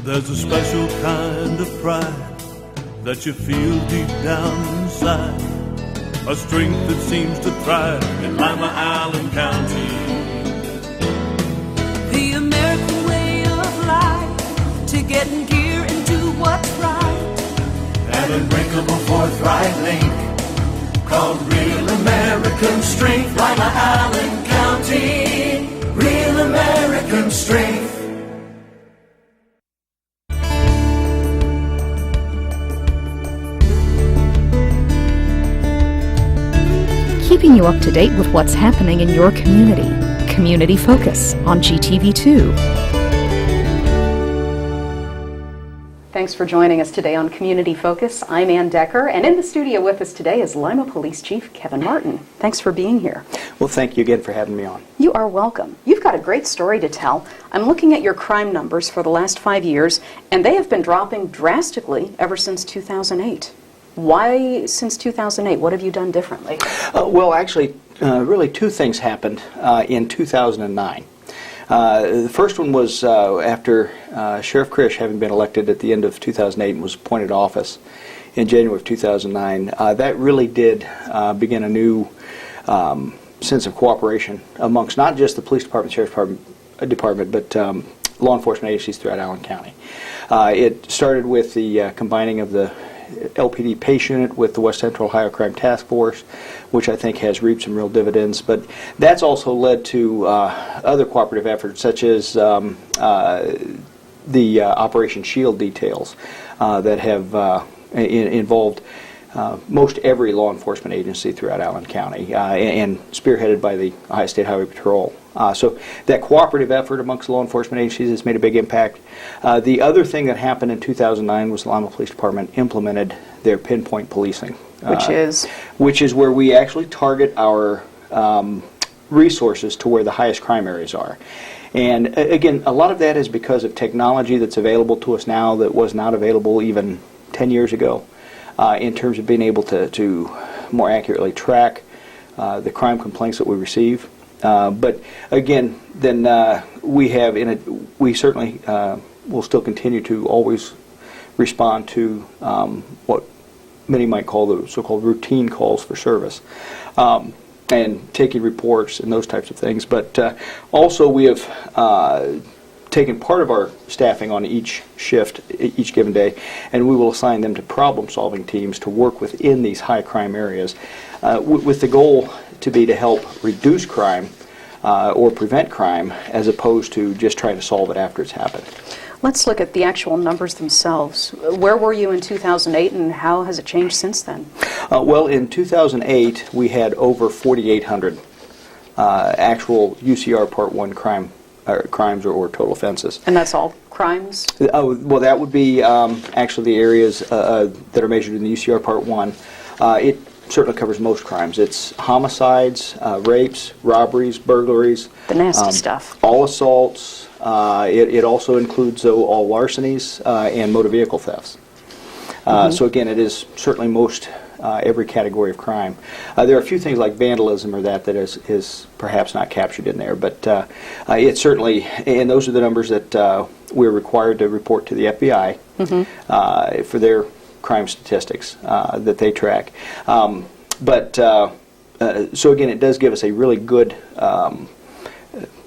There's a special kind of pride that you feel deep down inside, a strength that seems to thrive in Lima, Allen County. The American way of life, to get in gear and do what's right. An unbreakable forthright link called Real American Strength. Lima, Allen County, Real American Strength. Keeping you up to date with what's happening in your community. Community Focus on GTV2. Thanks for joining us today on Community Focus. I'm Anne Decker, and in the studio with us today is Lima Police Chief Kevin Martin. Thanks for being here. Well, thank you again for having me on. You are welcome. You've got a great story to tell. I'm looking at your crime numbers for the last 5 years, and they have been dropping drastically ever since 2008. Why since 2008? What have you done differently? Well, actually, really two things happened in 2009. The first one was after Sheriff Krish, having been elected at the end of 2008 and was appointed to office in January of 2009, that really did begin a new sense of cooperation amongst not just the police department, sheriff's department, but law enforcement agencies throughout Allen County. It started with the combining of the LPD PACE unit with the West Central Ohio Crime Task Force, which I think has reaped some real dividends. But that's also led to other cooperative efforts, such as the Operation SHIELD details that have involved most every law enforcement agency throughout Allen County and spearheaded by the Ohio State Highway Patrol. So that cooperative effort amongst law enforcement agencies has made a big impact. The other thing that happened in 2009 was the Lima Police Department implemented their pinpoint policing. Which is where we actually target our resources to where the highest crime areas are. And again, a lot of that is because of technology that's available to us now that was not available even 10 years ago in terms of being able to more accurately track the crime complaints that we receive. But again, then we certainly will still continue to always respond to what many might call the so-called routine calls for service, and taking reports and those types of things. But also we have taken part of our staffing on each shift, each given day, and we will assign them to problem-solving teams to work within these high crime areas with the goal to be to help reduce crime or prevent crime as opposed to just trying to solve it after it's happened. Let's look at the actual numbers themselves. Where were you in 2008 and how has it changed since then? Well, in 2008 we had over 4,800 actual UCR Part 1 crimes or total offenses. And that's all crimes? Oh, well, that would be actually the areas that are measured in the UCR Part 1. It certainly covers most crimes. It's homicides, rapes, robberies, burglaries. The nasty stuff. All assaults. It also includes all larcenies and motor vehicle thefts. So again, it is certainly most every category of crime. There are a few things like vandalism or that is perhaps not captured in there, but it's certainly, and those are the numbers that we're required to report to the FBI for their crime statistics that they track. So again, it does give us a really good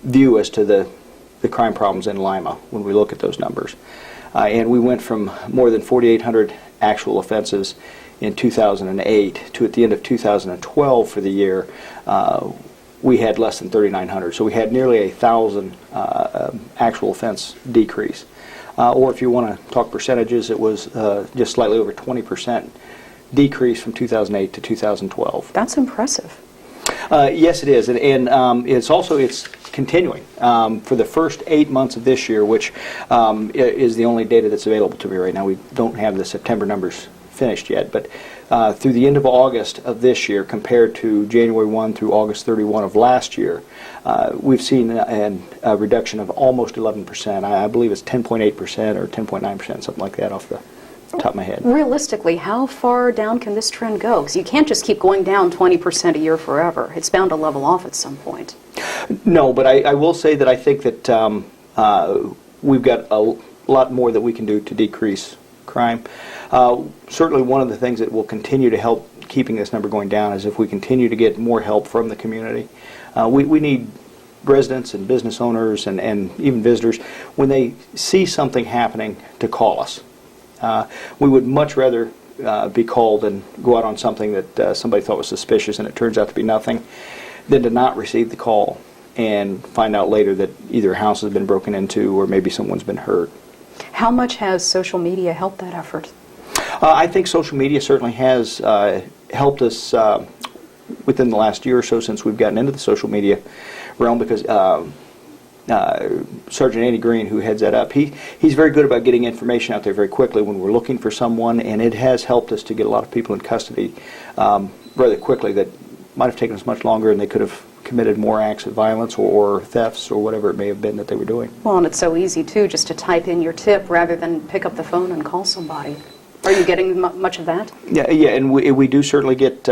view as to the crime problems in Lima when we look at those numbers. And we went from more than 4,800 actual offenses in 2008 to at the end of 2012 for the year, we had less than 3,900. So we had nearly 1,000 actual offense decrease. Or if you want to talk percentages, it was just slightly over 20% decrease from 2008 to 2012. That's impressive. Yes, it is, and it's continuing for the first 8 months of this year, which is the only data that's available to me right now. We don't have the September numbers finished yet, but through the end of August of this year, compared to January 1 through August 31 of last year, we've seen a reduction of almost 11%. I believe it's 10.8% or 10.9%, something like that off the top of my head. Realistically, how far down can this trend go? Because you can't just keep going down 20% a year forever. It's bound to level off at some point. No, but I will say that I think that we've got lot more that we can do to decrease crime. Certainly one of the things that will continue to help keeping this number going down is if we continue to get more help from the community. We need residents and business owners and even visitors, when they see something happening, to call us. We would much rather be called and go out on something that somebody thought was suspicious and it turns out to be nothing, than to not receive the call and find out later that either a house has been broken into or maybe someone's been hurt. How much has social media helped that effort? I think social media certainly has helped us within the last year or so since we've gotten into the social media realm, because Sergeant Andy Green, who heads that up, he's very good about getting information out there very quickly when we're looking for someone, and it has helped us to get a lot of people in custody rather quickly that might have taken us much longer, and they could have committed more acts of violence or thefts or whatever it may have been that they were doing. Well, and it's so easy, too, just to type in your tip rather than pick up the phone and call somebody. Are you getting much of that? Yeah, and we do certainly get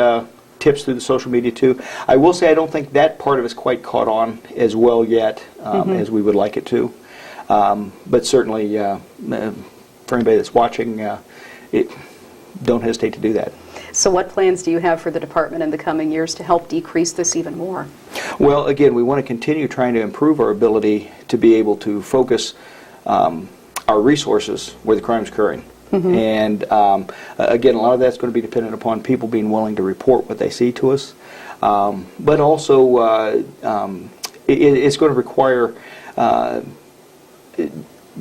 tips through the social media, too. I will say I don't think that part of it's quite caught on as well yet as we would like it to. But certainly, for anybody that's watching, don't hesitate to do that. So what plans do you have for the department in the coming years to help decrease this even more? Well, again, we want to continue trying to improve our ability to be able to focus our resources where the crime's occurring. And again, a lot of that's going to be dependent upon people being willing to report what they see to us. But also, it's going to require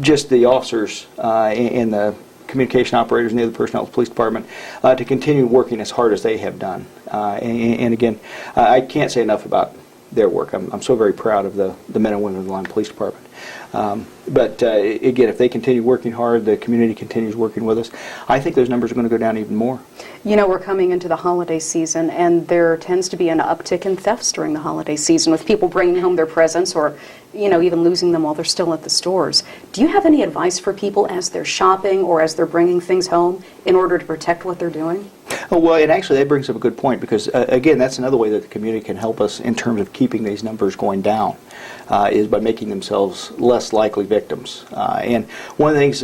just the officers and the communication operators and the other personnel at the police department to continue working as hard as they have done. And again, I can't say enough about their work. I'm so very proud of the men and women of the Lima Police Department. But again, if they continue working hard, the community continues working with us, I think those numbers are going to go down even more. You know, we're coming into the holiday season, and there tends to be an uptick in thefts during the holiday season with people bringing home their presents or, you know, even losing them while they're still at the stores. Do you have any advice for people as they're shopping or as they're bringing things home in order to protect what they're doing? Oh, well, and actually that brings up a good point, because again, that's another way that the community can help us in terms of keeping these numbers going down, is by making themselves less likely victims. And one of the things,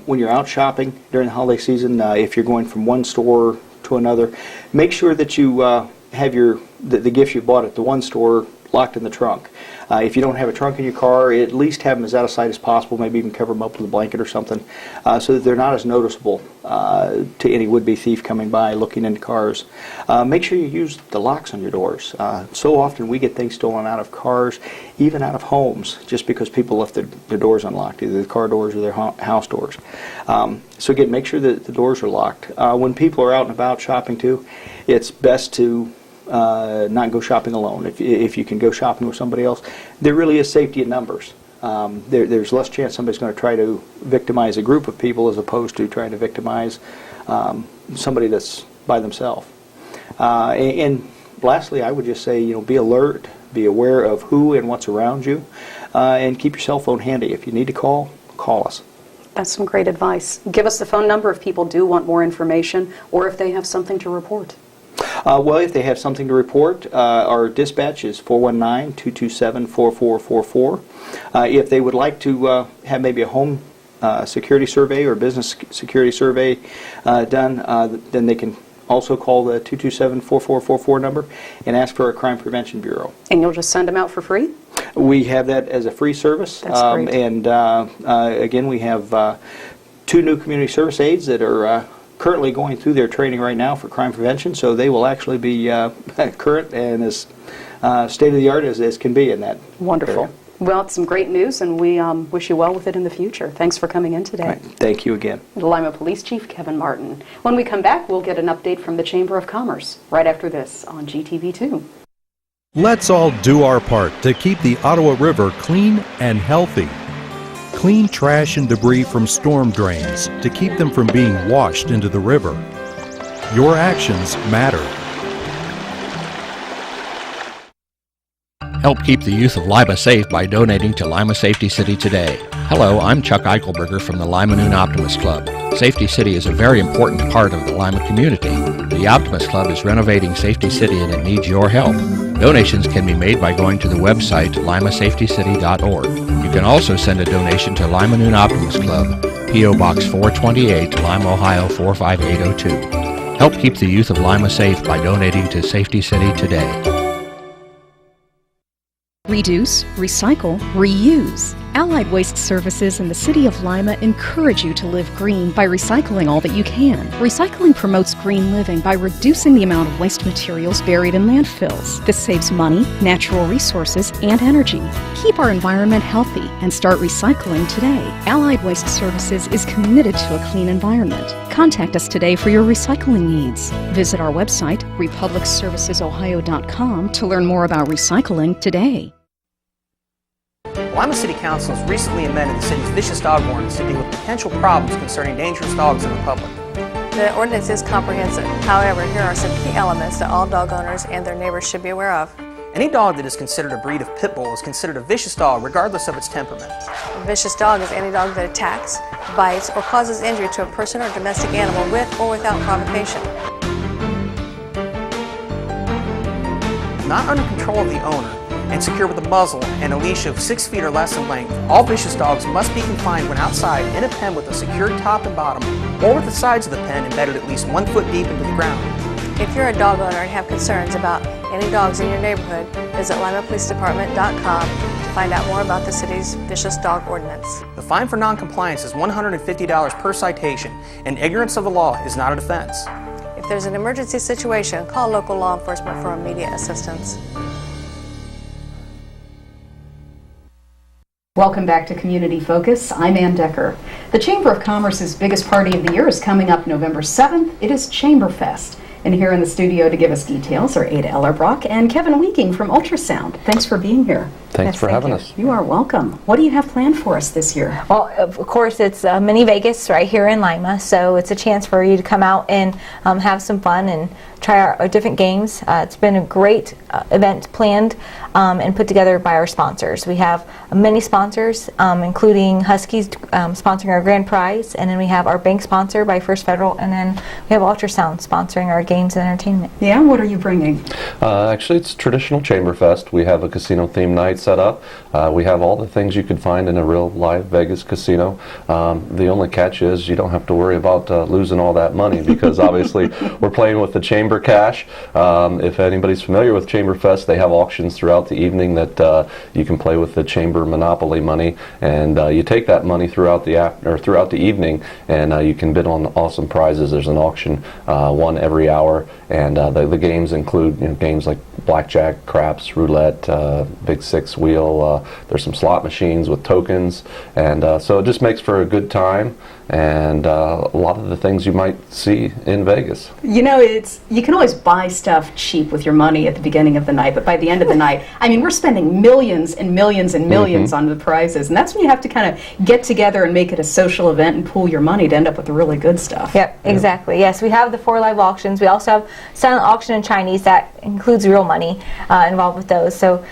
when you're out shopping during the holiday season, if you're going from one store to another, make sure that you have the gifts you bought at the one store locked in the trunk. If you don't have a trunk in your car, at least have them as out of sight as possible, maybe even cover them up with a blanket or something, so that they're not as noticeable to any would-be thief coming by looking into cars. Make sure you use the locks on your doors. So often we get things stolen out of cars, even out of homes, just because people left their doors unlocked, either the car doors or their house doors. So again, make sure that the doors are locked. When people are out and about shopping too, it's best to not go shopping alone. If you can go shopping with somebody else, there really is safety in numbers. There's less chance somebody's going to try to victimize a group of people as opposed to trying to victimize somebody that's by themselves. And lastly, I would just say, be alert, be aware of who and what's around you, and keep your cell phone handy. If you need to call us. That's some great advice. Give us the phone number if people do want more information or if they have something to report. Well, if they have something to report, our dispatch is 419-227-4444. If they would like to have maybe a home security survey or business security survey done, then they can also call the 227-4444 number and ask for a crime prevention bureau. And you'll just send them out for free? We have that as a free service. That's great. And again, we have 2 new community service aides that are currently going through their training right now for crime prevention, so they will actually be current and as state-of-the-art as can be in that. Wonderful. area. Well, it's some great news, and we wish you well with it in the future. Thanks for coming in today. Right. Thank you again. The Lima Police Chief Kevin Martin. When we come back, we'll get an update from the Chamber of Commerce right after this on GTV2. Let's all do our part to keep the Ottawa River clean and healthy. Clean trash and debris from storm drains to keep them from being washed into the river. Your actions matter. Help keep the youth of Lima safe by donating to Lima Safety City today. Hello, I'm Chuck Eichelberger from the Lima Noon Optimist Club. Safety City is a very important part of the Lima community. The Optimist Club is renovating Safety City and it needs your help. Donations can be made by going to the website limasafetycity.org. You can also send a donation to Lima Noon Optimist Club, P.O. Box 428, Lima, Ohio 45802. Help keep the youth of Lima safe by donating to Safety City today. Reduce, recycle, reuse. Allied Waste Services and the City of Lima encourage you to live green by recycling all that you can. Recycling promotes green living by reducing the amount of waste materials buried in landfills. This saves money, natural resources, and energy. Keep our environment healthy and start recycling today. Allied Waste Services is committed to a clean environment. Contact us today for your recycling needs. Visit our website, republicservicesohio.com, to learn more about recycling today. Lima City Council has recently amended the city's vicious dog ordinance to deal with potential problems concerning dangerous dogs in the public. The ordinance is comprehensive. However, here are some key elements that all dog owners and their neighbors should be aware of. Any dog that is considered a breed of pit bull is considered a vicious dog regardless of its temperament. A vicious dog is any dog that attacks, bites, or causes injury to a person or domestic animal with or without provocation. Not under control of the owner, and secure with a muzzle and a leash of 6 feet or less in length. All vicious dogs must be confined when outside in a pen with a secured top and bottom, or with the sides of the pen embedded at least 1 foot deep into the ground. If you're a dog owner and have concerns about any dogs in your neighborhood, visit limapolicedepartment.com to find out more about the city's vicious dog ordinance. The fine for non-compliance is $150 per citation, and ignorance of the law is not a defense. If there's an emergency situation, call local law enforcement for immediate assistance. Welcome back to Community Focus. I'm Anne Decker. The Chamber of Commerce's biggest party of the year is coming up November 7th. It is Chamberfest. And here in the studio to give us details are Ada Ellerbrock and Kevin Weiging from Ultrasound. Thanks for being here. Thanks for having us. You are welcome. What do you have planned for us this year? Well, of course, it's Mini Vegas right here in Lima, so it's a chance for you to come out and have some fun and try our different games. It's been a great event planned and put together by our sponsors. We have many sponsors, including Huskies sponsoring our grand prize, and then we have our bank sponsor by First Federal, and then we have Ultrasound sponsoring our games and entertainment. Yeah, what are you bringing? Actually, it's traditional Chamberfest. We have a casino theme night set up. We have all the things you could find in a real live Vegas casino. The only catch is you don't have to worry about losing all that money because obviously we're playing with the chamber cash. If anybody's familiar with Chamberfest, they have auctions throughout the evening that you can play with the chamber monopoly money, and you take that money throughout the evening, and you can bid on awesome prizes. There's an auction one every hour, and the games include games like blackjack, craps, roulette, big six wheel. There's some slot machines with tokens, and so it just makes for a good time and a lot of the things you might see in Vegas. You know, you can always buy stuff cheap with your money at the beginning of the night, but by the end of the night, I mean, we're spending millions and millions and millions on the prizes, and that's when you have to kind of get together and make it a social event and pool your money to end up with the really good stuff. Yep, exactly. Yes, we have the 4 live auctions. We also have silent auction in Chinese that includes real money involved with those. So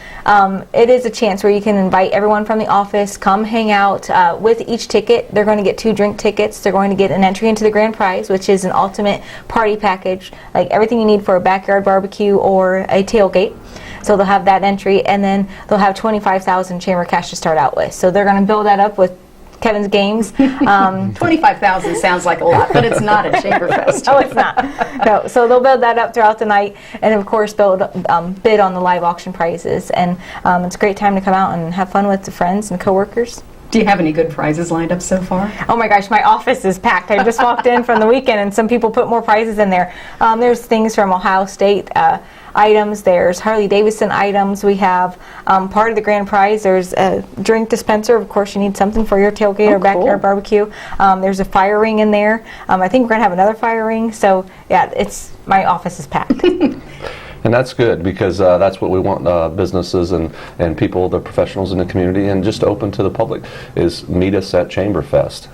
it is a chance where you can invite everyone from the office, come hang out. With each ticket, they're going to get 2 drink tickets. They're going to get an entry into the grand prize, which is an ultimate party package, like everything you need for a backyard barbecue or a tailgate. So they'll have that entry, and then they'll have $25,000 chamber cash to start out with. So they're going to build that up with Kevin's games. 25,000 sounds like a lot, but it's not at Chamberfest. No, it's not. No, so they'll build that up throughout the night, and of course bid on the live auction prizes. And it's a great time to come out and have fun with the friends and coworkers. Do you have any good prizes lined up so far? Oh my gosh, my office is packed. I just walked in from the weekend and some people put more prizes in there. There's things from Ohio State items, there's Harley Davidson items. We have part of the grand prize, there's a drink dispenser. Of course, you need something for your tailgate or backyard barbecue. There's a fire ring in there. I think we're going to have another fire ring. So yeah, my office is packed. And that's good because that's what we want businesses and people, the professionals in the community, and just open to the public, is meet us at Chamberfest.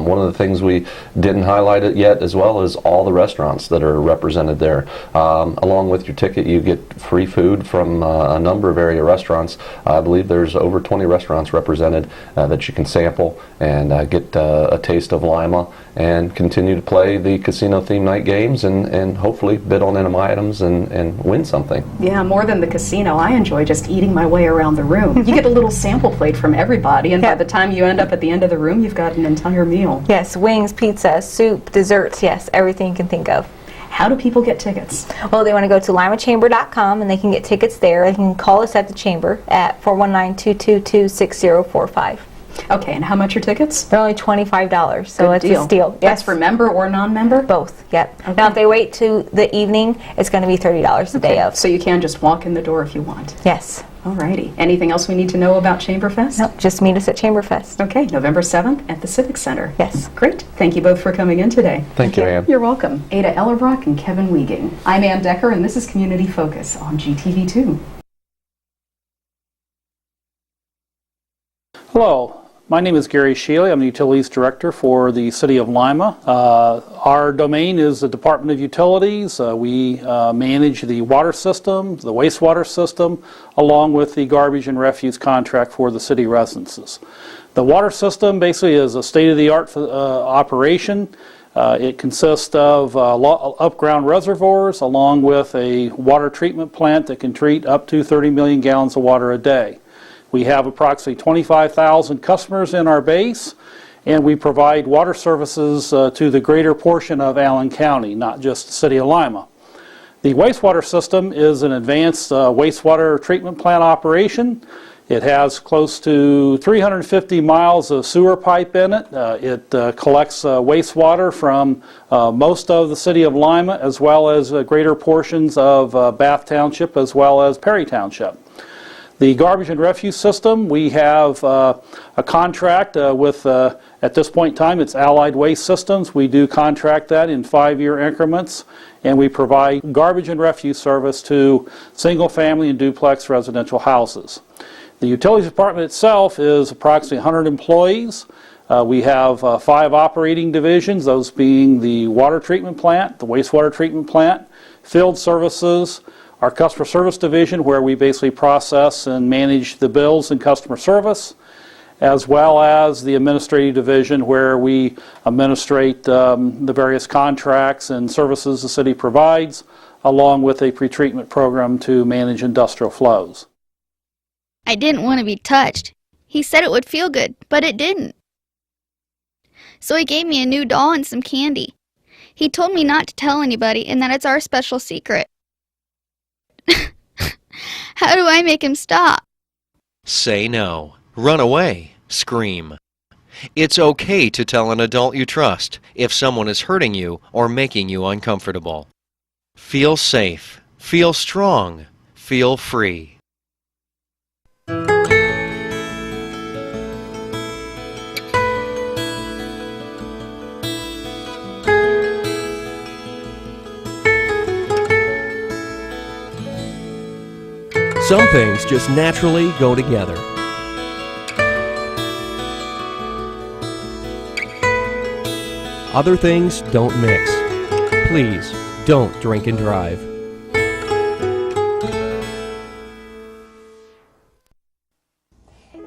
One of the things we didn't highlight it yet as well is all the restaurants that are represented there. Along with your ticket, you get free food from a number of area restaurants. I believe there's over 20 restaurants represented that you can sample and get a taste of Lima and continue to play the casino theme night games and hopefully bid on NM items and win win something. Yeah, more than the casino, I enjoy just eating my way around the room. You get a little sample plate from everybody, and by the time you end up at the end of the room, you've got an entire meal. Yes, wings, pizza, soup, desserts, yes, everything you can think of. How do people get tickets? Well, they want to go to limachamber.com and they can get tickets there. They can call us at the chamber at 419-222-6045. Okay, and how much are tickets? They're only $25, so it's a steal. Yes. That's for member or non-member? Both, yep. Okay. Now, if they wait to the evening, it's going to be $30 the day of. So you can just walk in the door if you want? Yes. Alrighty. Anything else we need to know about Chamberfest? No, just meet us at Chamberfest. Okay, November 7th at the Civic Center. Yes. Great. Thank you both for coming in today. Thank you, Ann. You're welcome. Ada Ellerbrock and Kevin Weiging. I'm Anne Decker, and this is Community Focus on GTV2. Hello. My name is Gary Shealy. I'm the Utilities Director for the City of Lima. Our domain is the Department of Utilities. We manage the water system, the wastewater system, along with the garbage and refuse contract for the city residences. The water system basically is a state-of-the-art operation. It consists of up-ground reservoirs along with a water treatment plant that can treat up to 30 million gallons of water a day. We have approximately 25,000 customers in our base, and we provide water services to the greater portion of Allen County, not just the City of Lima. The wastewater system is an advanced wastewater treatment plant operation. It has close to 350 miles of sewer pipe in it. It collects wastewater from most of the City of Lima, as well as greater portions of Bath Township, as well as Perry Township. The garbage and refuse system, we have a contract with, at this point in time, it's Allied Waste Systems. We do contract that in 5-year increments, and we provide garbage and refuse service to single-family and duplex residential houses. The Utilities Department itself is approximately 100 employees. We have 5 operating divisions, those being the water treatment plant, the wastewater treatment plant, field services, our customer service division, where we basically process and manage the bills and customer service, as well as the administrative division, where we administrate the various contracts and services the city provides, along with a pretreatment program to manage industrial flows. I didn't want to be touched. He said it would feel good, but it didn't. So he gave me a new doll and some candy. He told me not to tell anybody and that it's our special secret. How do I make him stop? Say no. Run away. Scream. It's okay to tell an adult you trust if someone is hurting you or making you uncomfortable. Feel safe. Feel strong. Feel free. Some things just naturally go together. Other things don't mix. Please, don't drink and drive.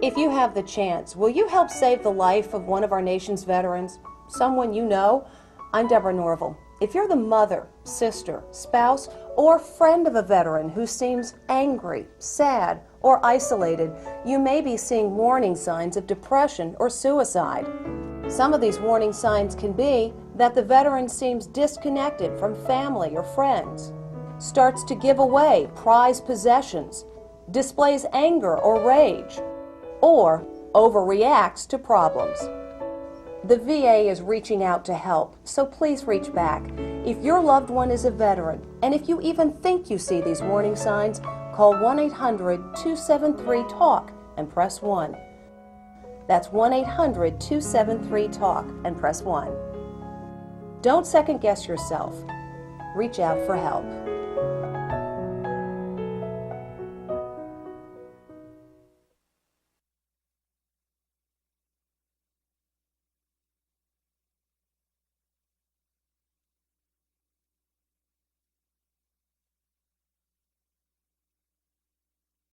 If you have the chance, will you help save the life of one of our nation's veterans? Someone you know? I'm Deborah Norville. If you're the mother, sister, spouse, or friend of a veteran who seems angry, sad, or isolated, you may be seeing warning signs of depression or suicide. Some of these warning signs can be that the veteran seems disconnected from family or friends, starts to give away prized possessions, displays anger or rage, or overreacts to problems. The VA is reaching out to help, so please reach back. If your loved one is a veteran, and if you even think you see these warning signs, call 1-800-273-TALK and press 1. That's 1-800-273-TALK and press 1. Don't second guess yourself. Reach out for help.